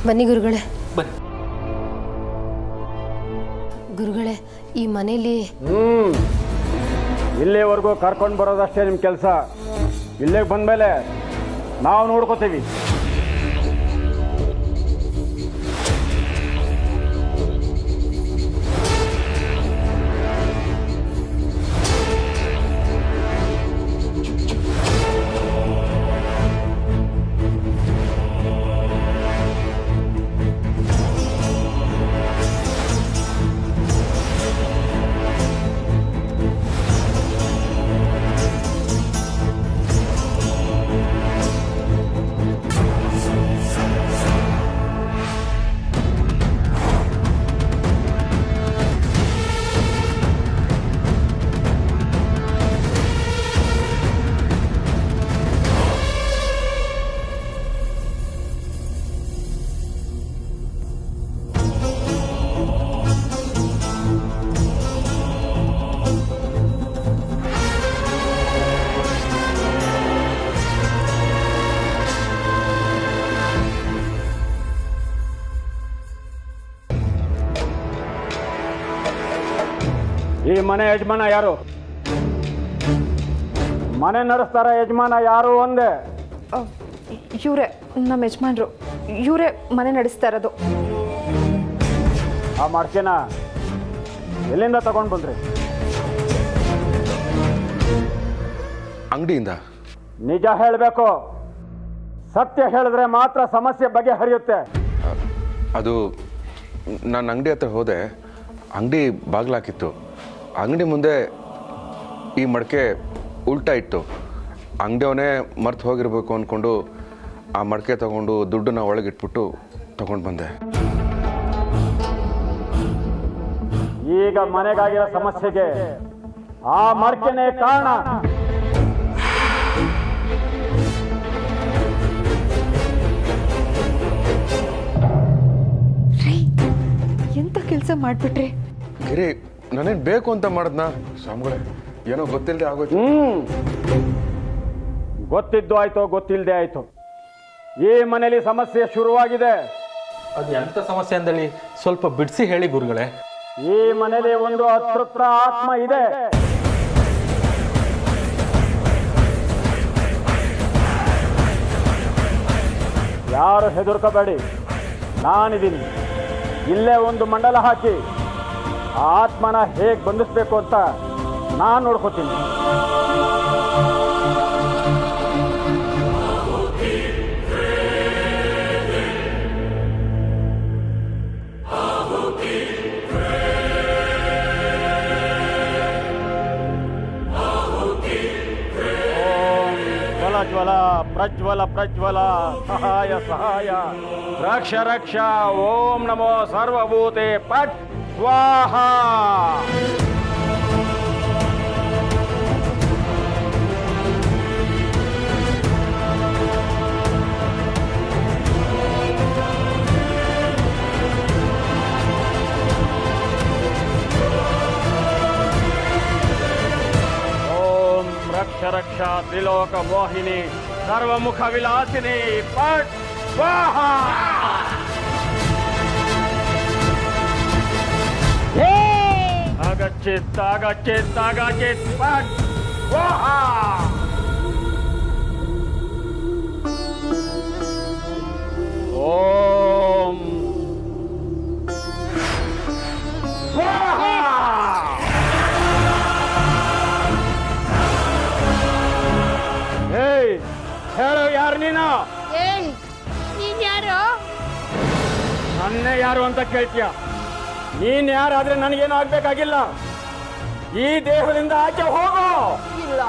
ಬನ್ನಿ ಗುರುಗಳೇ. ಬನ್ನಿ ಗುರುಗಳೇ, ಈ ಮನೇಲಿ ಇಲ್ಲಿವರೆಗೂ ಕರ್ಕೊಂಡು ಬರೋದಷ್ಟೇ ನಿಮ್ಮ ಕೆಲಸ. ಇಲ್ಲಿಗೆ ಬಂದಮೇಲೆ ನಾವು ನೋಡ್ಕೋತೀವಿ. ಈ ಮನೆ ಯಜಮಾನ ಯಾರು? ಮನೆ ನಡೆಸ್ತಾರ ಯಜಮಾನ ಯಾರು ಒಂದೇ? ಇವರೇ ನಮ್ಮ ಯಜಮಾನ್ರು, ಇವರೇ ಮನೆ ನಡೆಸ್ತಾ ಇರೋದು. ಆ ಮಡ್ಕೆನ ಎಲ್ಲಿಂದ ತಗೊಂಡು ಬಂದ್ರಿ? ಅಂಗಡಿಯಿಂದ. ನಿಜ ಹೇಳಬೇಕು. ಸತ್ಯ ಹೇಳಿದ್ರೆ ಮಾತ್ರ ಸಮಸ್ಯೆ ಬಗೆಹರಿಯುತ್ತೆ. ಅದು ನಾನು ಅಂಗಡಿ ಹತ್ರ ಹೋದೆ, ಅಂಗಡಿ ಬಾಗಿಲಾಕಿತ್ತು. ಅಂಗಡಿ ಮುಂದೆ ಈ ಮಡಕೆ ಉಲ್ಟಾ ಇತ್ತು. ಅಂಗಡಿಯವನೇ ಮರ್ತು ಹೋಗಿರ್ಬೇಕು ಅಂದ್ಕೊಂಡು ಆ ಮಡಕೆ ತಗೊಂಡು ದುಡ್ಡನ್ನ ಒಳಗಿಟ್ಬಿಟ್ಟು ತಗೊಂಡು ಬಂದೆ. ಈಗ ಮನೆಗಾಗಿರೋ ಸಮಸ್ಯೆಗೆ ಆ ಮಡಕೆನೇ ಕಾರಣ. ಎಂತ ಕೆಲಸ ಮಾಡ್ಬಿಟ್ರಿ? ಗಿರಿ, ನಾನೇನು ಬೇಕು ಅಂತ ಮಾಡಿದ್ನಾ? ಸ್ವಾಮಿಗಳೇ, ಏನೋ ಗೊತ್ತಿಲ್ಲದೆ ಆಗೋಯ್ತು. ಗೊತ್ತಿದ್ದು ಆಯ್ತು, ಗೊತ್ತಿಲ್ಲದೆ ಆಯ್ತು. ಈ ಮನೇಲಿ ಸಮಸ್ಯೆ ಶುರುವಾಗಿದೆ. ಅದು ಎಂಥ ಸಮಸ್ಯೆ ಅಂದೇಳಿ ಸ್ವಲ್ಪ ಬಿಡಿಸಿ ಹೇಳಿ ಗುರುಗಳೇ. ಈ ಮನೇಲಿ ಒಂದು ಅತೃಪ್ತ ಆತ್ಮ ಇದೆ. ಯಾರು ಹೆದರ್ಕೋಬೇಡಿ, ನಾನಿದ್ದೀನಿ. ಇಲ್ಲೇ ಒಂದು ಮಂಡಲ ಹಾಕಿ ಆ ಆತ್ಮನ ಹೇಗೆ ಬಂಧಿಸ್ಬೇಕು ಅಂತ ನಾನು ನೋಡ್ಕೋತೀನಿ. ಜ್ವಲ ಪ್ರಜ್ವಲ ಪ್ರಜ್ವಲ ಸಹಾಯ ಸಹಾಯ ರಕ್ಷ ರಕ್ಷ. ಓಂ ನಮೋ ಸರ್ವಭೂತೆ ಪಟ್ ಸ್ವಾಹಾ. ಓಂ ರಕ್ಷ ರಕ್ಷ ತ್ರಿಲೋಕ ಮೋಹಿನಿ ಸರ್ವಮುಖ ವಿಲಾಸಿನಿ ಪಟ್ ಸ್ವಾಹಾ. ಆಗಚ್ಚಿತ್ ಆಗಚ್ಚಿತ್ ಆಗಚ್ಚಿತ್ ಪಟ್ ಸ್ವಾಹಾ. ಓಂ ಸ್ವಾಹಾ. ಏಯ್, ಹೇಳು, ಯಾರು ನೀನು? ನೀನ್ ಯಾರು? ನನ್ನೇ ಯಾರು ಅಂತ ಕೇಳ್ತೀಯ? ನೀನ್ ಯಾರಾದ್ರೆ ನನಗೇನು ಆಗ್ಬೇಕಾಗಿಲ್ಲ. ಈ ದೇಹದಿಂದ ಆಚೆ ಹೋಗೋ. ಇಲ್ಲ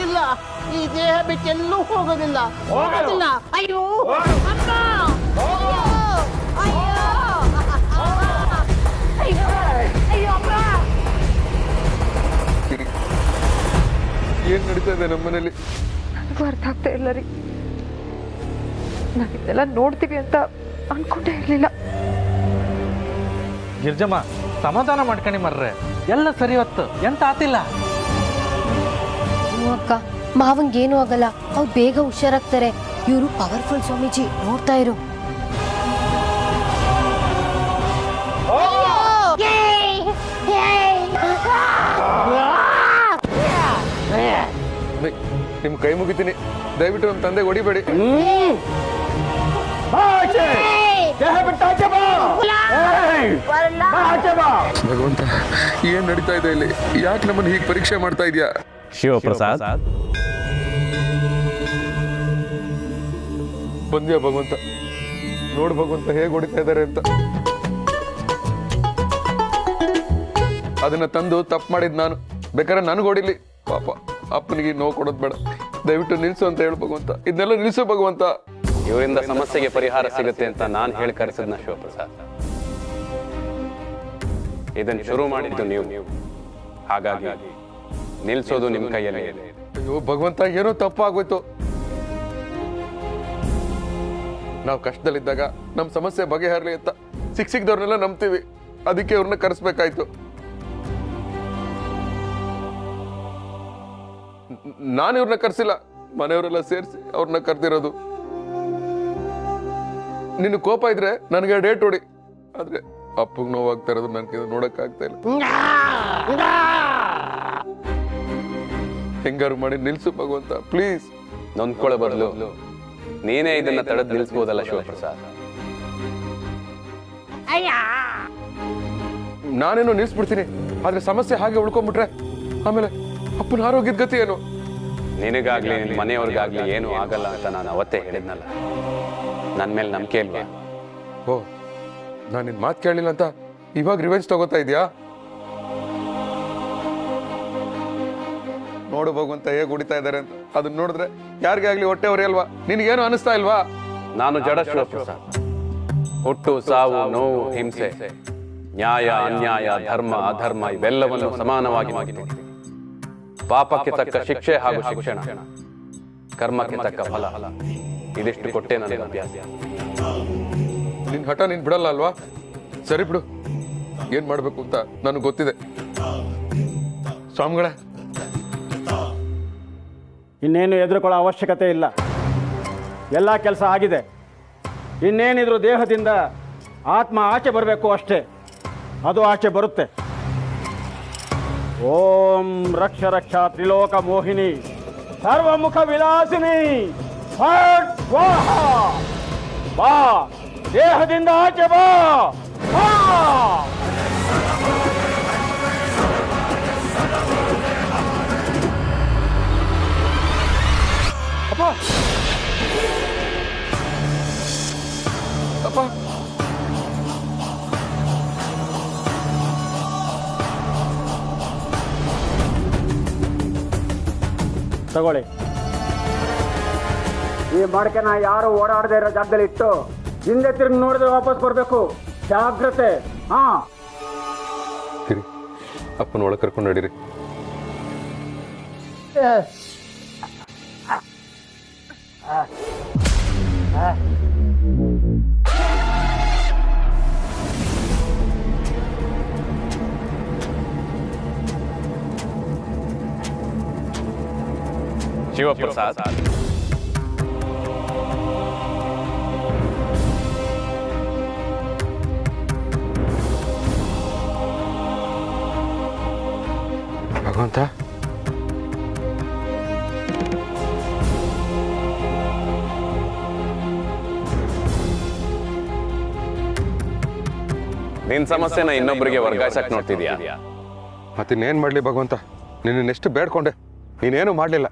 ಇಲ್ಲ, ಈ ದೇಹ ಬಿಟ್ಟೆಲ್ಲೂ ಹೋಗೋದಿಲ್ಲ. ಹೋಗೋದಿಲ್ಲ. ಅಯ್ಯೋ ಅಮ್ಮ, ಅಯ್ಯೋ ಅಯ್ಯೋ ಅಯ್ಯೋ ಅಮ್ಮ. ಏನು ನಡೀತಾ ಇದೆ ನಮ್ಮ ಮನೇಲಿ? ನನಗೂ ಅರ್ಥ ಆಗ್ತಾ ಇಲ್ಲ ರೀ. ನಾವಿದೆಲ್ಲ ನೋಡ್ತೀವಿ ಅಂತ ಅನ್ಕೊಂಡೇ ಇರಲಿಲ್ಲ. ಗಿರ್ಜಮ್ಮ, ಸಮಾಧಾನ ಮಾಡ್ಕಣಿ ಮರ್ರೆ, ಎಲ್ಲ ಸರಿ ಹೊತ್ತು, ಎಂತ ಆತಿಲ್ಲ. ಅಕ್ಕ, ಮಾವಂಗೇನು ಆಗಲ್ಲ, ಅವ್ರು ಬೇಗ ಹುಷಾರಾಗ್ತಾರೆ. ಇವರು ಪವರ್ಫುಲ್ ಸ್ವಾಮೀಜಿ, ನೋಡ್ತಾ ಇರು. ನಿಮ್ಮ ಕೈ ಮುಗಿತೀನಿ, ದಯವಿಟ್ಟು ನಮ್ಮ ತಂದೆ ಹೊಡಿಬೇಡಿ. ಬಾ ಆಚೆ. ದೇಹ ಬಿಟ್ಟು ಆಚೆ ಬಾ. ಏಯ್! ಬಾ ಆಚೆ ಬಾ. ಭಗವಂತ, ಏನ್ ನಡೀತಾ ಇದೆ ಇಲ್ಲಿ? ಯಾಕೆ ನಮ್ಮನ್ನು ಹೀಗೆ ಪರೀಕ್ಷೆ ಮಾಡ್ತಾ ಇದೀಯಾ? ಶಿವಪ್ರಸಾದ್, ಬಂದ್ಯಾ ಭಗವಂತ? ನೋಡು ಭಗವಂತ ಹೇಗೆ ಹೊಡಿತಾ ಇದ್ದಾರೆ ಅಂತ. ಅದನ್ನ ತಂದು ತಪ್ಪು ಮಾಡಿದ್ ನಾನು, ಬೇಕಾದ್ರೆ ನನಗೆ ಹೊಡಿಲಿ. ಪಾಪ ಅಪ್ಪನಿಗೆ ನೋವು ಕೊಡೋದು ಬೇಡ, ದಯವಿಟ್ಟು ನಿಲ್ಸು ಅಂತ ಹೇಳು ಭಗವಂತ. ಇದನ್ನೆಲ್ಲ ನಿಲ್ಸು ಭಗವಂತ. ಇವರಿಂದ ಸಮಸ್ಯೆಗೆ ಪರಿಹಾರ ಸಿಗುತ್ತೆ ಅಂತ ನಾನು ಹೇಳಿ ಕರೆಸಿದ್ನ ಶಿವಪ್ರಸಾದ್. ಇದನ್ನು ಶುರು ಮಾಡಿದ್ದು ನೀವು, ಹಾಗಾಗಿ ನಿಲ್ಸೋದು ನಿಮ್ಮ ಕೈಯಲ್ಲಿ ಇದೆ. ಅಯ್ಯೋ ಭಗವಂತ, ಏನೋ ತಪ್ಪಾಗೋಯ್ತು. ನಾವು ಕಷ್ಟದಲ್ಲಿದ್ದಾಗ ನಮ್ಮ ಸಮಸ್ಯೆ ಬಗೆಹರಲಿ ಅಂತ ಸಿಕ್ಕಿದವ್ರನ್ನೆಲ್ಲ ನಂಬ್ತೀವಿ, ಅದಕ್ಕೆ ಅವ್ರನ್ನ ಕರೆಸ್ಬೇಕಾಯ್ತು. ನಾನು ಇವ್ರನ್ನ ಕರ್ಸಿಲ್ಲ, ಮನೆಯವರೆಲ್ಲ ಸೇರಿಸಿ ಅವ್ರನ್ನ ಕರ್ದಿರೋದು. ನಿನ್ನ ಕೋಪ ಇದ್ರೆ ನನಗೆ ಡೇಟ್ ಹೊಡಿ, ಆದ್ರೆ ಅಪ್ಪಗೆ ನೋವಾಗ್ತಾ ಇರೋದು ನನಗೆ ನೋಡಕ್ ಆಗ್ತಾ ಇಲ್ಲ. ಹೆಂಗಾರು ಮಾಡಿ ನಿಲ್ಸು ಭಗವಂತ, ಪ್ಲೀಸ್. ನೊಂದ್ಕೊಳ್ಳೋ ಬದಲು ನೀನೇ ಇದನ್ನ ತಡೆದು ನಿಲ್ಸ್ಬೋದಲ್ಲ ಶಿವಪ್ರಸಾದ್. ನಾನೇನೋ ನಿಲ್ಸ್ಬಿಡ್ತೀನಿ, ಆದ್ರೆ ಸಮಸ್ಯೆ ಹಾಗೆ ಉಳ್ಕೊಂಡ್ಬಿಟ್ರೆ ಆಮೇಲೆ ಅಪ್ಪನ ಆರೋಗ್ಯದ ಗತಿ ಏನು? ನಿನಗಾಗ್ಲಿ ನಿನ್ನ ಮನೆಯವ್ರಿಗಾಗ್ಲಿ ಏನೂ ಆಗಲ್ಲ ಅಂತ ನಾನು ಅವತ್ತೇ ಹೇಳಿದ್ನಲ್ಲ. ನನ್ನ ಮೇಲೆ ನಂಬಿಕೆ ಇಲ್ವಾ? ಓ, ನಾನು ನಿನ್ ಮಾತು ಕೇಳಲಿಲ್ಲ ಅಂತ ಇವಾಗ ರಿವೆಂಜ್ ತಗೋತಾ ಇದೆಯಾ? ನೋಡು ಭಗವಂತ ಹೇಗೆ ಹೊಡಿತಾ ಇದ್ದಾರೆ ಅಂತ. ಅದನ್ನ ನೋಡಿದ್ರೆ ಯಾರಿಗಾಗ್ಲಿ ಆಗ್ಲಿ ಹೊಟ್ಟೆ ಹೊರೆಯಲ್ವಾ? ನಿನಗೇನು ಅನಿಸ್ತಾ ಇಲ್ವಾ? ನಾನು ಜಡ ಶಿವಪ್ರಸಾದ್. ಹುಟ್ಟು, ಸಾವು, ನೋವು, ಹಿಂಸೆ, ನ್ಯಾಯ, ಅನ್ಯಾಯ, ಧರ್ಮ, ಅಧರ್ಮ ಇವೆಲ್ಲವನ್ನು ಸಮಾನವಾಗಿ ಮಾಡ್ತೀನಿ. ಪಾಪಕ್ಕೆ ತಕ್ಕ ಶಿಕ್ಷೆ ಹಾಗೂ ಶಿಕ್ಷಣ, ಕರ್ಮಕ್ಕೆ ತಕ್ಕ ಫಲ, ಇದಿಷ್ಟು ಕೊಟ್ಟೆ ನನಗೆ ಅಭ್ಯಾಸ. ನಿನ್ ಹಠ ನೀನ್ ಬಿಡಲ್ಲ ಅಲ್ವಾ? ಸರಿ ಬಿಡು, ಏನ್ ಮಾಡ್ಬೇಕು ಅಂತ ನನಗೆ ಗೊತ್ತಿದೆ. ಸ್ವಾಮಿಗಳೇ, ಇನ್ನೇನು ಹೆದರ್ಕೊಳ್ಳೋ ಅವಶ್ಯಕತೆ ಇಲ್ಲ. ಎಲ್ಲ ಕೆಲಸ ಆಗಿದೆ. ಇನ್ನೇನಿದ್ರು ದೇಹದಿಂದ ಆತ್ಮ ಆಚೆ ಬರಬೇಕು ಅಷ್ಟೇ. ಅದು ಆಚೆ ಬರುತ್ತೆ. ಓಂ ರಕ್ಷ ರಕ್ಷ ತ್ರಿಲೋಕ ಮೋಹಿನಿ ಸರ್ವಮುಖ ವಿಲಾಸಿನಿ ಫಟ್ ಸ್ವಾಹ. ಬಾ, ದೇಹದಿಂದ ಆಚೆ ಬಾ. ಬಾ. ಅಪ್ಪ, ಅಪ್ಪ, ತಗೊಳ್ಳಿ. ಈ ಮಡಕೆನ ಯಾರು ಓಡಾಡದೇ ಇರೋ ಜಾಗದಲ್ಲಿ ಇಟ್ಟು ಹಿಂದೆ ತಿರುಗಿ ನೋಡಿದ್ರೆ ವಾಪಸ್ ಬರಬೇಕು. ಜಾಗ್ರತೆ. ಹಾ, ಇರಿ, ಅಪ್ಪನ ಒಳಗೆ ಕರ್ಕೊಂಡು ನಡೀರಿ. ಶಿವಪ್ರಸಾದ್, ಭಗವಂತ, ನಿನ್ ಸಮಸ್ಯೆನ ಇನ್ನೊಬ್ಬರಿಗೆ ವರ್ಗಾಯಿಸಕ್ ನೋಡ್ತಿದ್ಯಾ? ಮತ್ತಿನ್ನೇನು ಮಾಡಲಿ ಭಗವಂತ? ನಿನ್ನೆಷ್ಟು ಬೇಡ್ಕೊಂಡೆ, ನೀನೇನು ಮಾಡಲಿಲ್ಲ.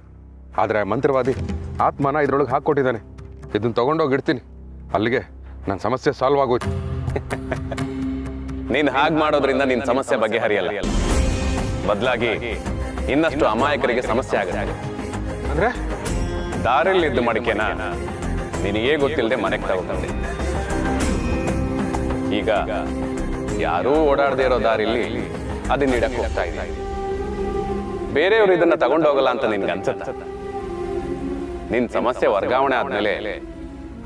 ಆದರೆ ಮಂತ್ರವಾದಿ ಆತ್ಮನ ಇದ್ರೊಳಗೆ ಹಾಕ್ಕೊಟ್ಟಿದ್ದಾನೆ. ಇದನ್ನು ತಗೊಂಡೋಗಿಡ್ತೀನಿ, ಅಲ್ಲಿಗೆ ನನ್ನ ಸಮಸ್ಯೆ ಸಾಲ್ವ್ ಆಗೋಯ್ತು. ನೀನ್ ಹಾಗೆ ಮಾಡೋದ್ರಿಂದ ನಿನ್ ಸಮಸ್ಯೆ ಬಗೆಹರಿಯಲ್ಲ, ಬದಲಾಗಿ ಇನ್ನಷ್ಟು ಅಮಾಯಕರಿಗೆ ಸಮಸ್ಯೆ ಆಗುತ್ತೆ. ಅಂದರೆ ದಾರಿಲಿದ್ದು ಮಡಿಕೆನ ನಿನಗೇ ಗೊತ್ತಿಲ್ಲದೆ ಮನೆಗೆ ತಗೊಂಡೆ. ಈಗ ಯಾರೂ ಓಡಾಡದೇ ಇರೋ ದಾರಿಲಿ ಅದನ್ನ ಇಡಕ್ ಹೋಗ್ತಾ ಇದ್ದೀನಿ. ಬೇರೆಯವರು ಇದನ್ನ ತಗೊಂಡೋಗಲ್ಲ ಅಂತ ನಿನ್ಗೆ ಅನ್ಸುತ್ತ? ನಿನ್ ಸಮಸ್ಯೆ ವರ್ಗಾವಣೆ ಆದ್ಮೇಲೆ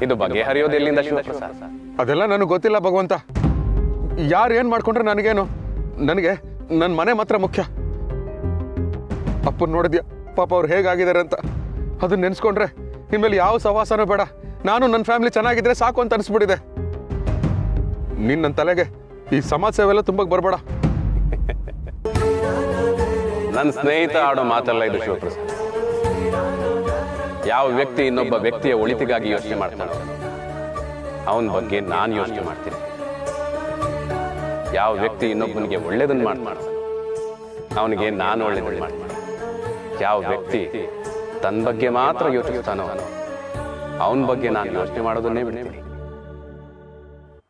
ಇದು ಬಗೆಹರಿಯೋದು ಎಲ್ಲಿಂದ ಶಿವಪ್ರಸಾದ್? ಅದೆಲ್ಲ ನನಗೆ ಗೊತ್ತಿಲ್ಲ ಭಗವಂತ. ಯಾರು ಏನು ಮಾಡ್ಕೊಂಡ್ರೆ ನನಗೇನು? ನನಗೆ ನನ್ನ ಮನೆ ಮಾತ್ರ ಮುಖ್ಯ. ಅಪ್ಪನ ನೋಡಿದ್ಯಾ ಪಾಪ ಅವ್ರು ಹೇಗಾಗಿದ್ದಾರೆ ಅಂತ. ಅದನ್ನ ನೆನೆಸ್ಕೊಂಡ್ರೆ ಇನ್ಮೇಲೆ ಯಾವ ಸವಾಸನೂ ಬೇಡ. ನಾನು ನನ್ನ ಫ್ಯಾಮಿಲಿ ಚೆನ್ನಾಗಿದ್ರೆ ಸಾಕು ಅಂತ ಅನಿಸ್ಬಿಟ್ಟಿದೆ. ನೀನು ನನ್ನ ತಲೆಗೆ ಈ ಸಮಾಜ ಸೇವೆ ಎಲ್ಲ ತುಂಬಕ್ಕೆ ಬರಬೇಡ. ನನ್ನ ಸ್ನೇಹಿತ ಆಡೋ ಮಾತಲ್ಲ ಇದು ಶಿವಪ್ರಸಾದ್. ಯಾವ ವ್ಯಕ್ತಿ ಇನ್ನೊಬ್ಬ ವ್ಯಕ್ತಿಯ ಒಳಿತಿಗಾಗಿ ಯೋಚನೆ ಮಾಡ್ತಾನೋ ಅವನ ಬಗ್ಗೆ ನಾನು ಯೋಚನೆ ಮಾಡ್ತೀನಿ. ಯಾವ ವ್ಯಕ್ತಿ ಇನ್ನೊಬ್ಬನಿಗೆ ಒಳ್ಳೇದನ್ನು ಮಾಡ್ತಾನೋ ಅವನಿಗೆ ನಾನು ಒಳ್ಳೇದನ್ನು ಮಾಡ್ತೀನಿ. ಯಾವ ವ್ಯಕ್ತಿ ತನ್ನ ಬಗ್ಗೆ ಮಾತ್ರ ಯೋಚಿಸ್ತಾನೋ ಅವನ ಬಗ್ಗೆ ನಾನು ಯೋಚನೆ ಮಾಡೋದನ್ನೇ ಬಿಡ್ತೀನಿ.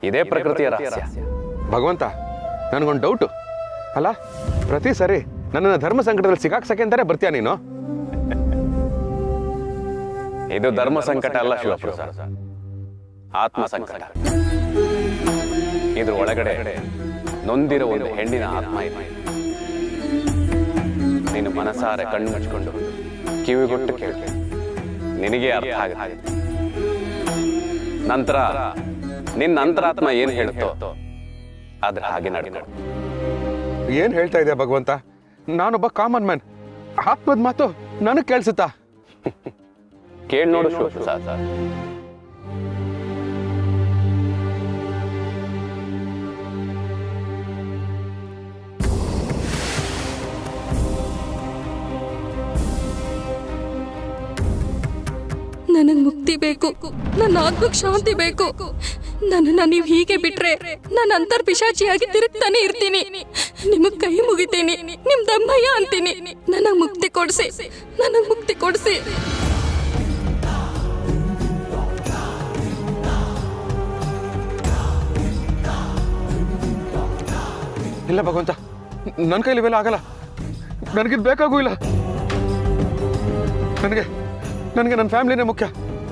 ಇದೇ ಪ್ರಕೃತಿಯ ರಹಸ್ಯ. ಭಗವಂತ, ನನಗೊಂದು ಡೌಟು. ಅಲ್ಲ, ಪ್ರತಿ ಸರಿ ನನ್ನನ್ನು ಧರ್ಮ ಸಂಕಟದಲ್ಲಿ ಸಿಗಾಕ್ಸಕ್ಕೆ ಅಂತಾನೆ ಬರ್ತೀಯ ನೀನು? ಇದು ಧರ್ಮ ಸಂಕಟ ಅಲ್ಲ ಶಿವಪ್ರಸಾದ್, ಆತ್ಮ ಸಂಕಟ. ಇದ್ರ ಒಳಗಡೆ ನೊಂದಿರೋ ಒಂದು ಹೆಣ್ಣಿನ ಆತ್ಮ ಇದೆ. ನೀನು ಮನಸಾರೆ ಕಣ್ಣು ಮುಚ್ಕೊಂಡು ಕಿವಿಗೊಟ್ಟು ಕೇಳಿ, ನಿನಗೆ ಅರ್ಥ ಆಗುತ್ತೆ. ನಂತರ ನಿನ್ನ ಅಂತರಾತ್ಮ ಏನ್ ಹೇಳುತ್ತೋ ಅದ್ರ ಹಾಗೆ ನಡ್ಕೊ. ಏನ್ ಹೇಳ್ತಾ ಇದೆಯಾ ಭಗವಂತ? ನಾನೊಬ್ಬ ಕಾಮನ್ ಮ್ಯಾನ್. ಆತ್ಮದ ಮಾತು ನನಗೆ ಕೇಳಿಸುತ್ತಾ? ಕೇಳಿ ನೋಡು ಶಿವಪ್ರಸಾದ್. ನನಗೆ ಮುಕ್ತಿ ಬೇಕು, ನನ್ನ ಆತ್ಮಕ್ಕೆ ಶಾಂತಿ ಬೇಕು. ನನ್ನನ್ನು ನೀವು ಹೀಗೆ ಬಿಟ್ರೆ ನಾನು ಅಂತರ್ ಪಿಶಾಚಿಯಾಗಿ ತಿರುಗ್ತಾನೆ ಇರ್ತೀನಿ. ನಿಮಗ್ ಕೈ ಮುಗಿತೀನಿ, ನಿಮ್ ದಮ್ಮಯ್ಯ ಅಂತೀನಿ. ನನಗೆ ಮುಕ್ತಿ ಕೊಡ್ಸಿ, ನನಗೆ ಮುಕ್ತಿ ಕೊಡ್ಸಿ. ಇಲ್ಲ ಭಗವಂತ, ನನ್ನ ಕೈಲಿ ಇವೆಲ್ಲ ಆಗಲ್ಲ. ನನಗಿದ್ ಬೇಕಾಗೂ ಇಲ್ಲ. ನನಗೆ ನನ್ನ ಫ್ಯಾಮಿಲಿನೇ ಮುಖ್ಯ.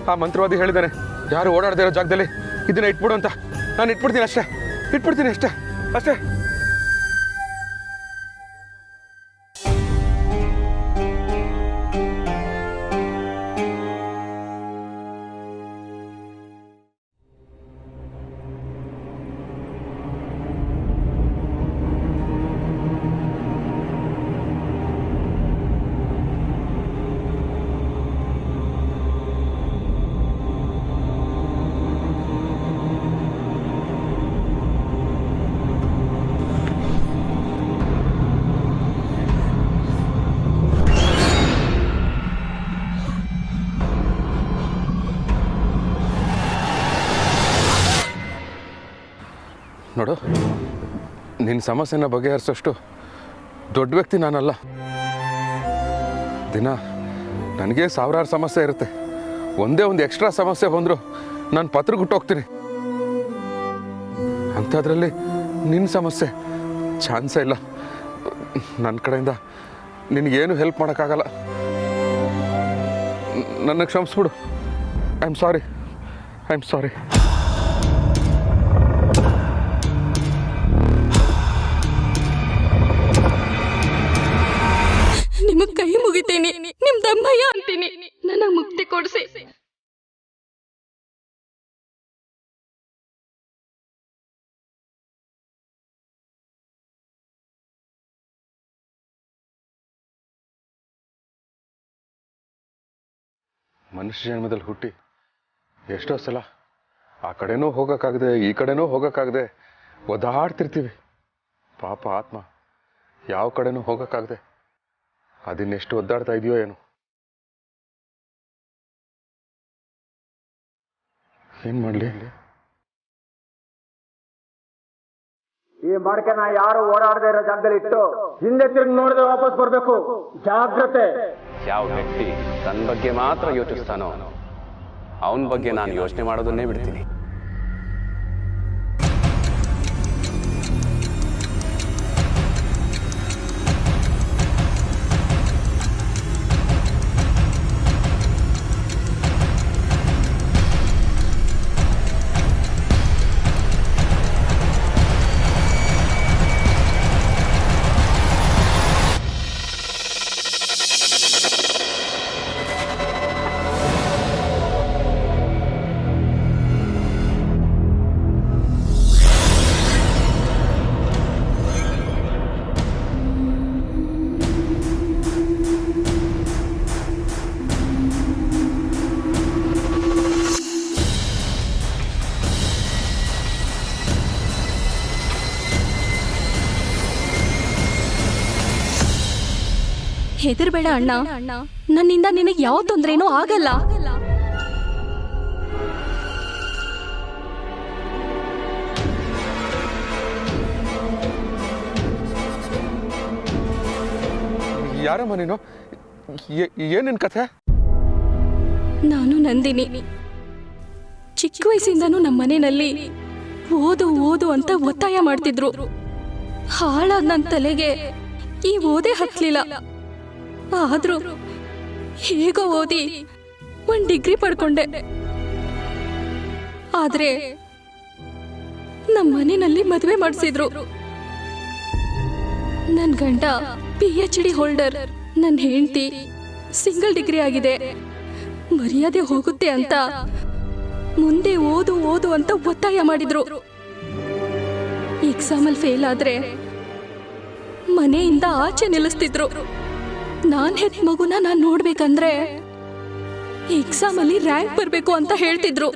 ಆ ಮಂತ್ರವಾದಿ ಹೇಳಿದ್ದಾನೆ, ಯಾರು ಓಡಾಡದೇ ಇರೋ ಜಾಗದಲ್ಲಿ ಇದನ್ನ ಇಟ್ಬಿಡು ಅಂತ. ನಾನು ಇಟ್ಬಿಡ್ತೀನಿ ಅಷ್ಟೇ, ಇಟ್ಬಿಡ್ತೀನಿ ಅಷ್ಟೇ ಅಷ್ಟೇ. ನೋಡು, ನಿನ್ನ ಸಮಸ್ಯೆನ ಬಗೆಹರಿಸೋಷ್ಟು ದೊಡ್ಡ ವ್ಯಕ್ತಿ ನಾನಲ್ಲ. ದಿನ ನನಗೆ ಸಾವಿರಾರು ಸಮಸ್ಯೆ ಇರುತ್ತೆ. ಒಂದೇ ಒಂದು ಎಕ್ಸ್ಟ್ರಾ ಸಮಸ್ಯೆ ಬಂದರೂ ನಾನು ಪತ್ರಗುಟ್ಟೋಗ್ತೀನಿ. ಅಂಥದ್ರಲ್ಲಿ ನಿನ್ನ ಸಮಸ್ಯೆ ಚಾನ್ಸೇ ಇಲ್ಲ. ನನ್ನ ಕಡೆಯಿಂದ ನಿನಗೇನು ಹೆಲ್ಪ್ ಮಾಡೋಕ್ಕಾಗಲ್ಲ. ನನ್ನ ಕ್ಷಮಿಸ್ಬಿಡು. I am sorry. ನಿಮಗ್ ಕೈ ಮುಗಿತೀನಿ, ನಿಮ್ ದಮ್ಮಯ್ಯ ಅಂತೀನಿ. ನನಗೆ ಮುಕ್ತಿ ಕೊಡ್ಸಿ. ಮನುಷ್ಯ ಜನ್ಮದಲ್ಲಿ ಹುಟ್ಟಿ ಎಷ್ಟೋ ಸಲ ಆ ಕಡೆನೂ ಹೋಗೋಕ್ಕಾಗದೆ ಈ ಕಡೆನೂ ಹೋಗೋಕ್ಕಾಗದೆ ಒದ್ದಾಡ್ತಿರ್ತೀವಿ. ಪಾಪ ಆತ್ಮ ಯಾವ ಕಡೆನೂ ಹೋಗೋಕ್ಕಾಗದೆ ಅದನ್ನೆಷ್ಟು ಒದ್ದಾಡ್ತಾ ಇದೆಯೋ ಏನು. ಏನು ಮಾಡಲಿ? ಈ ಮಡಕೆನ ಯಾರು ಓಡಾಡದೇ ಇರೋ ಜಾಗದಲ್ಲಿ ಇಟ್ಟು ಹಿಂದೆ ತಿರುಗಿ ನೋಡದೆ ವಾಪಸ್ ಬರಬೇಕು. ಜಾಗ್ರತೆ. ಯಾವ ವ್ಯಕ್ತಿ ತನ್ನ ಬಗ್ಗೆ ಮಾತ್ರ ಯೋಚಿಸ್ತಾನೋ ಅವನ ಬಗ್ಗೆ ನಾನು ಯೋಚನೆ ಮಾಡೋದನ್ನೇ ಬಿಡ್ತೀನಿ. ಹೆದರ್ಬೇಡ ಅಣ್ಣ, ನನ್ನಿಂದ ನಿನಗೆ ಯಾವ ತೊಂದ್ರೆನೂ ಆಗಲ್ಲ. ಯಾರಮ್ಮ ನೀನು? ಏನೇನು ಕಥೆ? ನಾನು ನಂದಿನಿ. ಚಿಕ್ಕ ವಯಸ್ಸಿಂದನೂ ನಮ್ಮ ಮನೆಯಲ್ಲಿ ಓದು ಓದು ಅಂತ ಒತ್ತಾಯ ಮಾಡ್ತಿದ್ರು. ಹಾಳಾದ ನನ್ನ ತಲೆಗೆ ಈ ಓದೇ ಹತ್ತಲಿಲ್ಲ. ಆದ್ರೂ ಹೇಗೋ ಓದಿ 1 ಡಿಗ್ರಿ ಪಡ್ಕೊಂಡೆ. ಆದ್ರೆ ನಮ್ಮ ಮನೆಯಲ್ಲಿ ಮದುವೆ ಮಾಡಿಸಿದ್ರು. ನನ್ನ ಗಂಡ PhD ಹೋಲ್ಡರ್, ನನ್ನ ಹೆಂಡತಿ ಸಿಂಗಲ್ ಡಿಗ್ರಿ ಆಗಿದೆ. ಮರ್ಯಾದೆ ಹೋಗುತ್ತೆ ಅಂತ ಮುಂದೆ ಓದು ಓದು ಅಂತ ಒತ್ತಾಯ ಮಾಡಿದ್ರು. ಎಕ್ಸಾಮಲ್ಲಿ ಫೇಲ್ ಆದ್ರೆ ಮನೆಯಿಂದ ಆಚೆ ನಿಲ್ಲಿಸ್ತಿದ್ರು. ನಾನ್ ಹೆತ್ತ ಮಗುನ ನಾನು ನೋಡ್ಬೇಕಂದ್ರೆ ಎಕ್ಸಾಮಲ್ಲಿ ರ್ಯಾಂಕ್ ಬರಬೇಕು ಅಂತ ಹೇಳ್ತಿದ್ರು.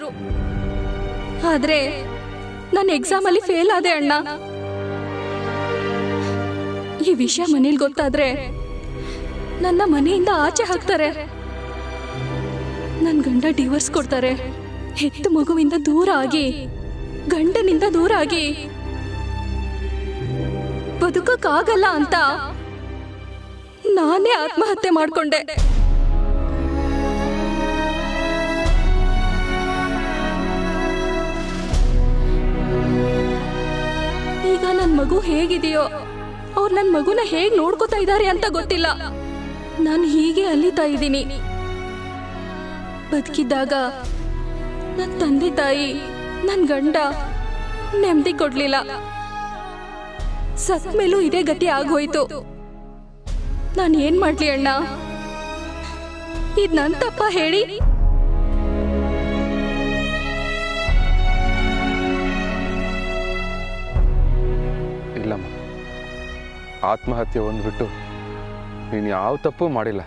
ಆದ್ರೆ ನಾನು ಎಕ್ಸಾಮಲ್ಲಿ ಫೇಲ್ ಆದೆ ಅಣ್ಣ. ಈ ವಿಷಯ ಮನೇಲಿ ಗೊತ್ತಾದ್ರೆ ನನ್ನ ಮನೆಯಿಂದ ಆಚೆ ಹಾಕ್ತಾರೆ. ನನ್ನ ಗಂಡ ಡಿವೋರ್ಸ್ ಕೊಡ್ತಾರೆ. ಹೆತ್ತ ಮಗುವಿಂದ ದೂರ ಆಗಿ, ಗಂಡನಿಂದ ದೂರ ಆಗಿ ಬದುಕಕ್ಕಾಗಲ್ಲ ಅಂತ ನಾನೇ ಆತ್ಮಹತ್ಯೆ ಮಾಡ್ಕೊಂಡೆ. ಈಗ ನನ್ನ ಮಗು ಹೇಗಿದೆಯೋ, ಅವ್ರು ನನ್ನ ಮಗುನ ಹೇಗ್ ನೋಡ್ಕೋತಾ ಇದ್ದಾರೆ ಅಂತ ಗೊತ್ತಿಲ್ಲ. ನಾನು ಹೀಗೆ ಅಲಿತಾ ಇದ್ದೀನಿ. ಬದುಕಿದ್ದಾಗ ನನ್ನ ತಂದೆ ತಾಯಿ, ನನ್ನ ಗಂಡ ನೆಮ್ಮದಿ ಕೊಡ್ಲಿಲ್ಲ. ಸತ್ ಮೇಲೂ ಇದೇ ಗತಿ ಆಗೋಯ್ತು. ನಾನು ಏನ್ ಮಾಡ್ಲಿ ಅಣ್ಣ? ಇದ್ ನನ್ ತಪ್ಪ ಹೇಳಿ? ಇಲ್ಲಮ್ಮ, ಆತ್ಮಹತ್ಯೆ ಒಂದ್ಬಿಟ್ಟು ನೀನು ಯಾವ ತಪ್ಪು ಮಾಡಿಲ್ಲ.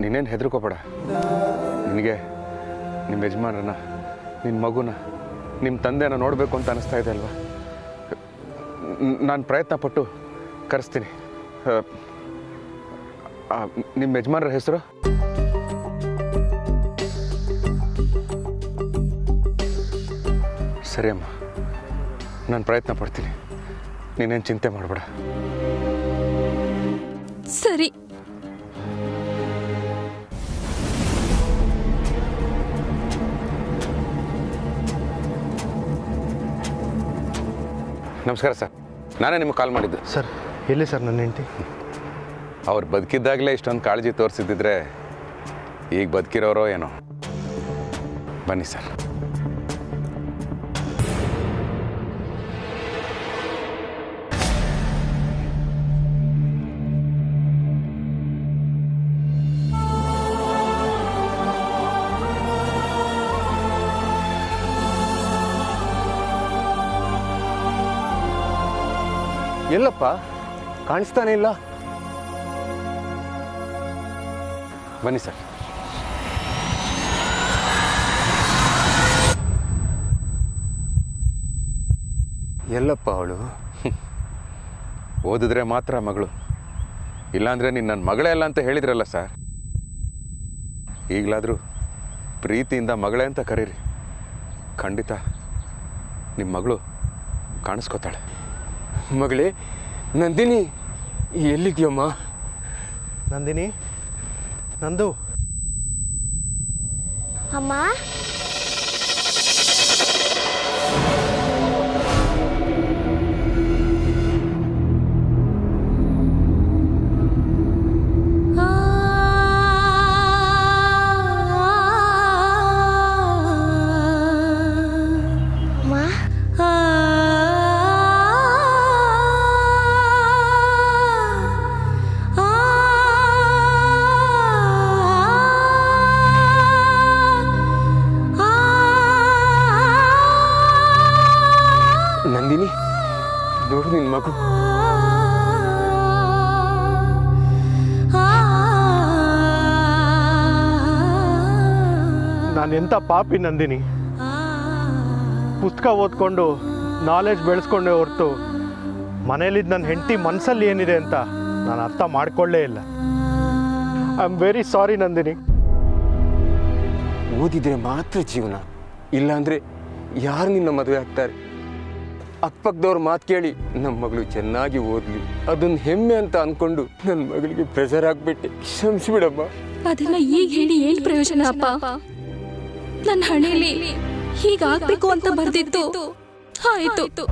ನೀನೇನು ಹೆದರ್ಕೋಬೇಡ. ನಿನಗೆ ನಿಮ್ಮ ಯಜಮಾನರನ್ನ, ನಿನ್ನ ಮಗುನ, ನಿಮ್ಮ ತಂದೆನ ನೋಡಬೇಕು ಅಂತ ಅನಿಸ್ತಾ ಇದೆ ಅಲ್ವಾ? ನಾನು ಪ್ರಯತ್ನ ಪಟ್ಟು ಕರೆಸ್ತೀನಿ. ನಿಮ್ಮ ಯಜಮಾನರ ಹೆಸರು? ಸರಿ ಅಮ್ಮ, ನಾನು ಪ್ರಯತ್ನ ಪಡ್ತೀನಿ. ನೀನೇನು ಚಿಂತೆ ಮಾಡಬೇಡ. ಸರಿ. ನಮಸ್ಕಾರ ಸರ್, ನಾನೇ ನಿಮಗೆ ಕಾಲ್ ಮಾಡಿದ್ದು. ಸರ್, ಎಲ್ಲಿ ಸರ್ ನನ್ನ ಹೆಂಡತಿ? ಅವ್ರು ಬದುಕಿದ್ದಾಗಲೇ ಇಷ್ಟೊಂದು ಕಾಳಜಿ ತೋರಿಸಿದ್ದಿದ್ರೆ ಈಗ ಬದುಕಿರೋರೋ ಏನೋ. ಬನ್ನಿ ಸರ್. ಎಲ್ಲಪ್ಪ ಕಾಣಿಸ್ತಾನೆ ಇಲ್ಲ? ಬನ್ನಿ ಸರ್. ಎಲ್ಲಪ್ಪ ಅವಳು? ಓದಿದ್ರೆ ಮಾತ್ರ ಮಗಳು, ಇಲ್ಲಾಂದ್ರೆ ನೀನು ನನ್ನ ಮಗಳೇ ಅಲ್ಲ ಅಂತ ಹೇಳಿದ್ರಲ್ಲ ಸರ್. ಈಗಲಾದರೂ ಪ್ರೀತಿಯಿಂದ ಮಗಳೇ ಅಂತ ಕರೀರಿ. ಖಂಡಿತ ನಿಮ್ಮ ಮಗಳು ಕಾಣಿಸ್ಕೋತಾಳೆ. ಮಗಳೇ ನಂದಿನಿ, ಎಲ್ಲಿದ್ಯಮ್ಮ? ನಂದಿನಿ, ನಂದು. ಅಮ್ಮ, ನಂದಿನಿ, ನೋಡು ನಿನ್ ಮಗು. ನಾನೆಂಥ ಪಾಪಿ ನಂದಿನಿ. ಪುಸ್ತಕ ಓದ್ಕೊಂಡು ನಾಲೆಜ್ ಬೆಳೆಸ್ಕೊಂಡೆ ಹೊರತು ಮನೇಲಿದ್ದ ನನ್ನ ಹೆಂಡತಿ ಮನಸ್ಸಲ್ಲಿ ಏನಿದೆ ಅಂತ ನಾನು ಅರ್ಥ ಮಾಡ್ಕೊಳ್ಳೇ ಇಲ್ಲ. I am very sorry Nandini. ಓದಿದ್ರೆ ಮಾತ್ರ ಜೀವನ, ಇಲ್ಲಾಂದ್ರೆ ಯಾರು ನಿನ್ನ ಮದುವೆ ಆಗ್ತಾರೆ? ಅಕ್ಕಪಕ್ಕದವ್ರ ಮಾತು ಕೇಳಿ ನಮ್ಮ ಮಗಳು ಚೆನ್ನಾಗಿ ಓದ್ಲಿ, ಅದೊಂದು ಹೆಮ್ಮೆ ಅಂತ ಅನ್ಕೊಂಡು ನನ್ನ ಮಗಳಿಗೆ ಪ್ರೆಷರ್ ಆಗ್ಬಿಟ್ಟೆ. ಕ್ಷಮಿಸ್ಬಿಡಮ್ಮ. ಅದೆಲ್ಲ ಈಗ ಹೇಳಿ ಏನ್ ಪ್ರಯೋಜನ ಅಪ್ಪ? ನನ್ನ ಹಣೆಯಲ್ಲಿ ಹೀಗಾಗ್ಬೇಕು ಅಂತ ಬರ್ದಿತ್ತು, ಆಯ್ತು.